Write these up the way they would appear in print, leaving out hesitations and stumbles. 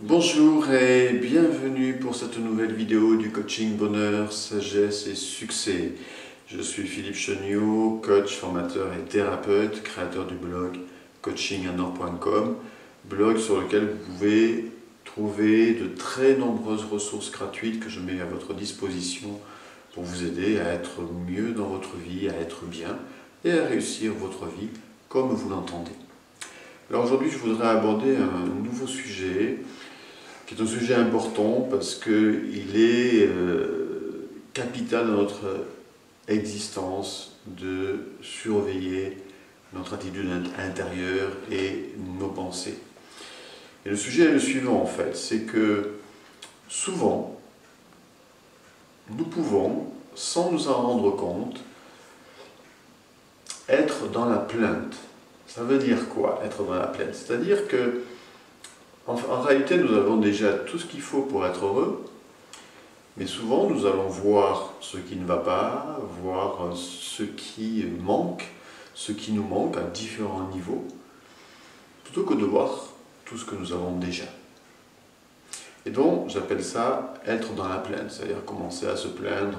Bonjour et bienvenue pour cette nouvelle vidéo du coaching bonheur, sagesse et succès. Je suis Philippe Cheniot, coach, formateur et thérapeute, créateur du blog coachinganor.com, blog sur lequel vous pouvez trouver de très nombreuses ressources gratuites que je mets à votre disposition pour vous aider à être mieux dans votre vie, à être bien et à réussir votre vie comme vous l'entendez. Alors aujourd'hui, je voudrais aborder un nouveau sujet qui est un sujet important parce qu'il est capital dans notre existence de surveiller notre attitude intérieure et nos pensées. Et le sujet est le suivant en fait, c'est que souvent, nous pouvons, sans nous en rendre compte, être dans la plainte. Ça veut dire quoi, être dans la plainte? C'est-à-dire que en réalité, nous avons déjà tout ce qu'il faut pour être heureux, mais souvent nous allons voir ce qui ne va pas, voir ce qui manque, ce qui nous manque à différents niveaux, plutôt que de voir tout ce que nous avons déjà. Et donc, j'appelle ça être dans la plainte, c'est-à-dire commencer à se plaindre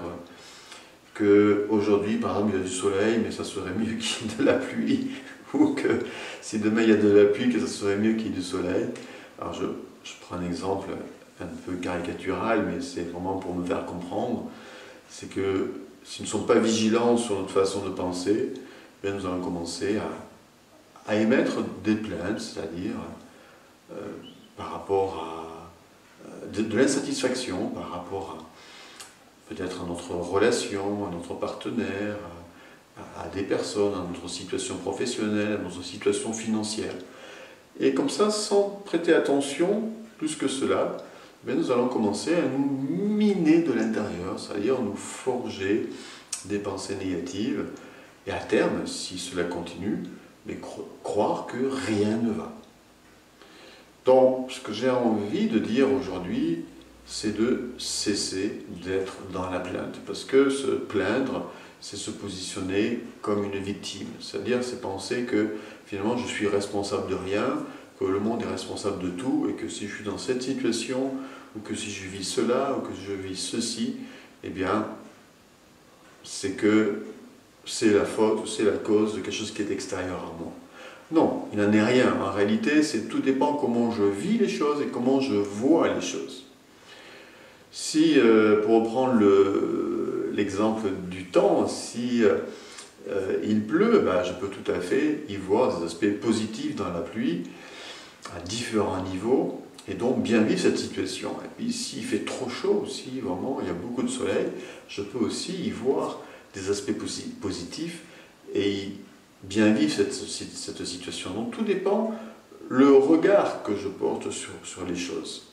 qu'aujourd'hui, par exemple, il y a du soleil, mais ça serait mieux qu'il y ait de la pluie, ou que si demain il y a de la pluie, que ça serait mieux qu'il y ait du soleil. Alors je prends un exemple un peu caricatural, mais c'est vraiment pour me faire comprendre, c'est que si nous ne sommes pas vigilants sur notre façon de penser, bien nous allons commencer à émettre des plaintes, c'est-à-dire par rapport à de l'insatisfaction, par rapport à peut-être à notre relation, à notre partenaire, à des personnes, à notre situation professionnelle, à notre situation financière. Et comme ça, sans prêter attention plus que cela, nous allons commencer à nous miner de l'intérieur, c'est-à-dire nous forger des pensées négatives, et à terme, si cela continue, croire que rien ne va. Donc, ce que j'ai envie de dire aujourd'hui, c'est de cesser d'être dans la plainte, parce que se plaindre, c'est se positionner comme une victime, c'est-à-dire c'est penser que finalement je suis responsable de rien, que le monde est responsable de tout, et que si je suis dans cette situation, ou que si je vis cela, ou que je vis ceci, eh bien, c'est que c'est la faute, c'est la cause de quelque chose qui est extérieur à moi. Non, il n'en est rien. En réalité, tout dépend comment je vis les choses et comment je vois les choses. Si, pour reprendre l'exemple du temps, si il pleut, je peux tout à fait y voir des aspects positifs dans la pluie, à différents niveaux, et donc bien vivre cette situation. Et puis s'il fait trop chaud, si vraiment il y a beaucoup de soleil, je peux aussi y voir des aspects positifs et bien vivre cette situation. Donc tout dépend le regard que je porte sur les choses.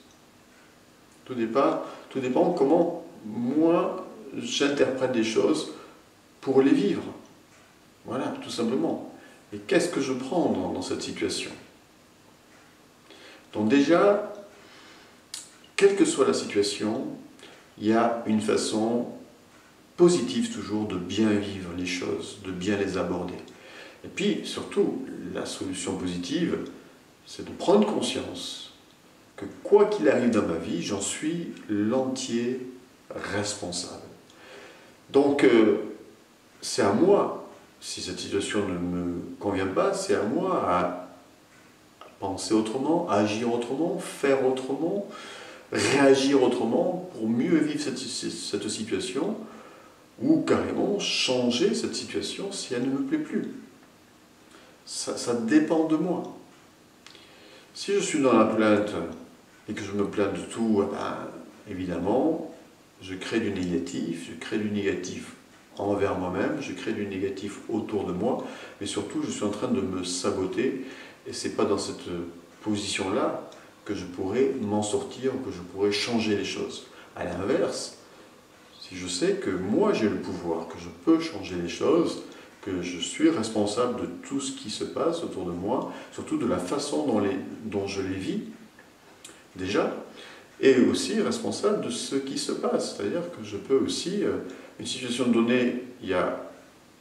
Tout dépend comment moi j'interprète les choses pour les vivre. Voilà, tout simplement. Et qu'est-ce que je prends dans cette situation? Donc déjà, quelle que soit la situation, il y a une façon positive toujours de bien vivre les choses, de bien les aborder. Et puis surtout, la solution positive, c'est de prendre conscience que quoi qu'il arrive dans ma vie, j'en suis l'entier responsable. Donc c'est à moi, si cette situation ne me convient pas, c'est à moi à penser autrement, agir autrement, faire autrement, réagir autrement pour mieux vivre cette situation ou carrément changer cette situation si elle ne me plaît plus. Ça dépend de moi. Si je suis dans la plainte et que je me plains de tout, évidemment, je crée du négatif envers moi-même, je crée du négatif autour de moi, mais surtout je suis en train de me saboter. Et ce n'est pas dans cette position-là que je pourrais m'en sortir ou que je pourrais changer les choses. À l'inverse, si je sais que moi j'ai le pouvoir, que je peux changer les choses, que je suis responsable de tout ce qui se passe autour de moi, surtout de la façon dont je les vis, déjà, et aussi responsable de ce qui se passe. C'est-à-dire que je peux aussi, une situation donnée, il y a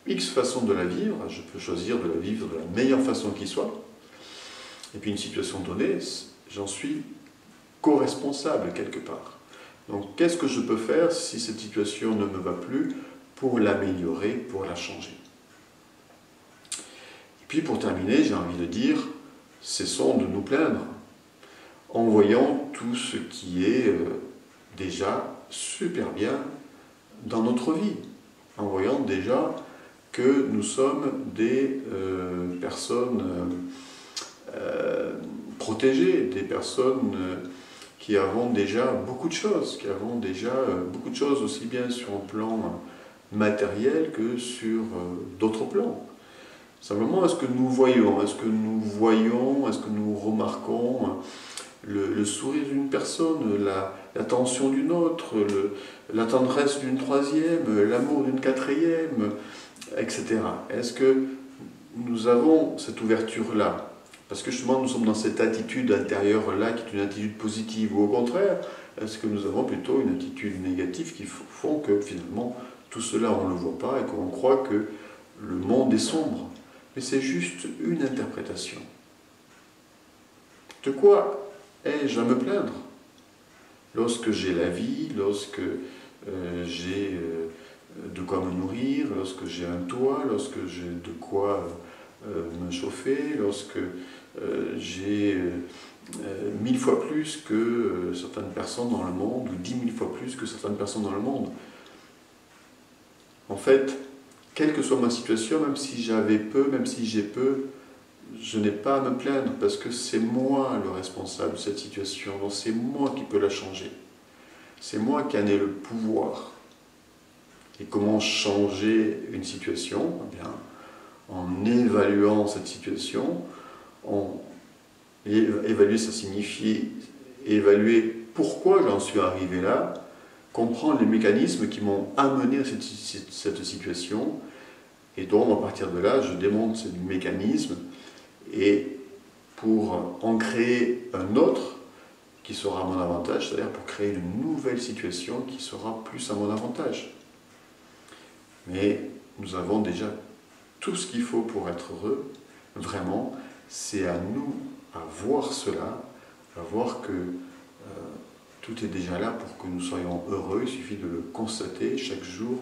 X façons de la vivre, je peux choisir de la vivre de la meilleure façon qui soit. Et puis une situation donnée, j'en suis co-responsable quelque part. Donc qu'est-ce que je peux faire si cette situation ne me va plus pour l'améliorer, pour la changer? Et puis pour terminer, j'ai envie de dire, cessons de nous plaindre en voyant tout ce qui est déjà super bien dans notre vie, en voyant déjà que nous sommes des personnes protégées, des personnes qui avons déjà beaucoup de choses, aussi bien sur un plan matériel que sur d'autres plans. Simplement, est-ce que nous voyons, est-ce que nous remarquons le sourire d'une personne, l'attention d'une autre, la tendresse d'une troisième, l'amour d'une quatrième, etc. Est-ce que nous avons cette ouverture-là? Parce que justement, nous sommes dans cette attitude intérieure-là qui est une attitude positive, ou au contraire, est-ce que nous avons plutôt une attitude négative qui font que finalement, tout cela, on ne le voit pas et qu'on croit que le monde est sombre? Mais c'est juste une interprétation. De quoi ai-je à me plaindre? Lorsque j'ai la vie, lorsque j'ai de quoi me nourrir, lorsque j'ai un toit, lorsque j'ai de quoi me chauffer, lorsque j'ai 1000 fois plus que certaines personnes dans le monde, ou 10 000 fois plus que certaines personnes dans le monde. En fait, quelle que soit ma situation, même si j'avais peu, même si j'ai peu, je n'ai pas à me plaindre parce que c'est moi le responsable de cette situation, donc c'est moi qui peux la changer. C'est moi qui en ai le pouvoir. Et comment changer une situation? Eh bien, en évaluant cette situation, évaluer, ça signifie évaluer pourquoi j'en suis arrivé là, comprendre les mécanismes qui m'ont amené à cette situation, et donc à partir de là, je démonte ces mécanismes, et pour en créer un autre qui sera à mon avantage, c'est-à-dire pour créer une nouvelle situation qui sera plus à mon avantage. Mais nous avons déjà tout ce qu'il faut pour être heureux, vraiment, c'est à nous à voir cela, à voir que tout est déjà là pour que nous soyons heureux, il suffit de le constater chaque jour.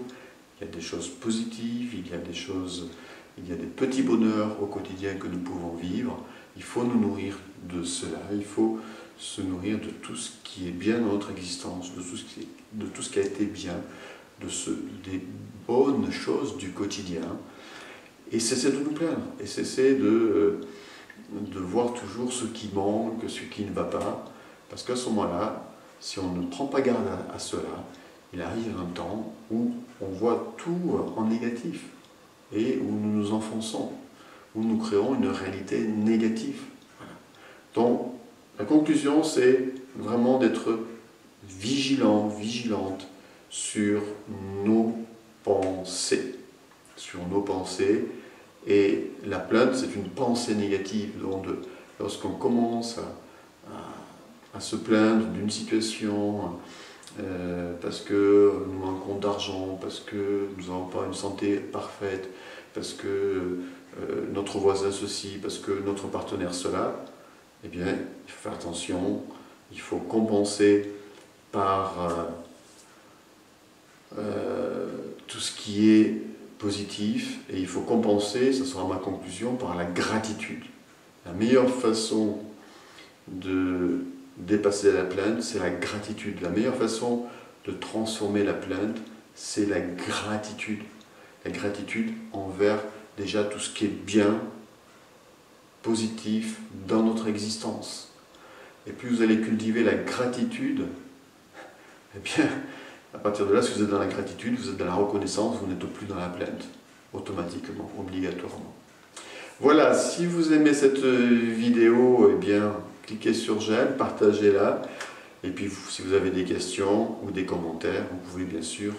Il y a des choses positives, il y a des petits bonheurs au quotidien que nous pouvons vivre. Il faut nous nourrir de cela, il faut se nourrir de tout ce qui est bien dans notre existence, de tout ce qui a été bien, des bonnes choses du quotidien, et cesser de nous plaindre, et cesser de voir toujours ce qui manque, ce qui ne va pas, parce qu'à ce moment-là, si on ne prend pas garde à cela, il arrive un temps où on voit tout en négatif, et où nous nous enfonçons, où nous créons une réalité négative. Voilà. Donc, la conclusion, c'est vraiment d'être vigilant, vigilante sur nos pensées. Et la plainte, c'est une pensée négative. Donc, lorsqu'on commence à se plaindre d'une situation, parce que nous manquons d'argent, parce que nous n'avons pas une santé parfaite, parce que notre voisin ceci, parce que notre partenaire cela, eh bien, il faut faire attention, il faut compenser par tout ce qui est positif, et il faut compenser, ça sera ma conclusion, par la gratitude. La meilleure façon de dépasser la plainte, c'est la gratitude. La meilleure façon de transformer la plainte, c'est la gratitude. La gratitude envers déjà tout ce qui est bien, positif dans notre existence. Et plus vous allez cultiver la gratitude, eh bien, à partir de là, si vous êtes dans la gratitude, vous êtes dans la reconnaissance, vous n'êtes plus dans la plainte, automatiquement, obligatoirement. Voilà, si vous aimez cette vidéo, eh bien, cliquez sur j'aime, partagez-la, et puis si vous avez des questions ou des commentaires, vous pouvez bien sûr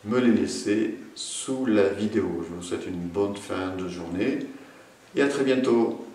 me les laisser sous la vidéo. Je vous souhaite une bonne fin de journée, et à très bientôt.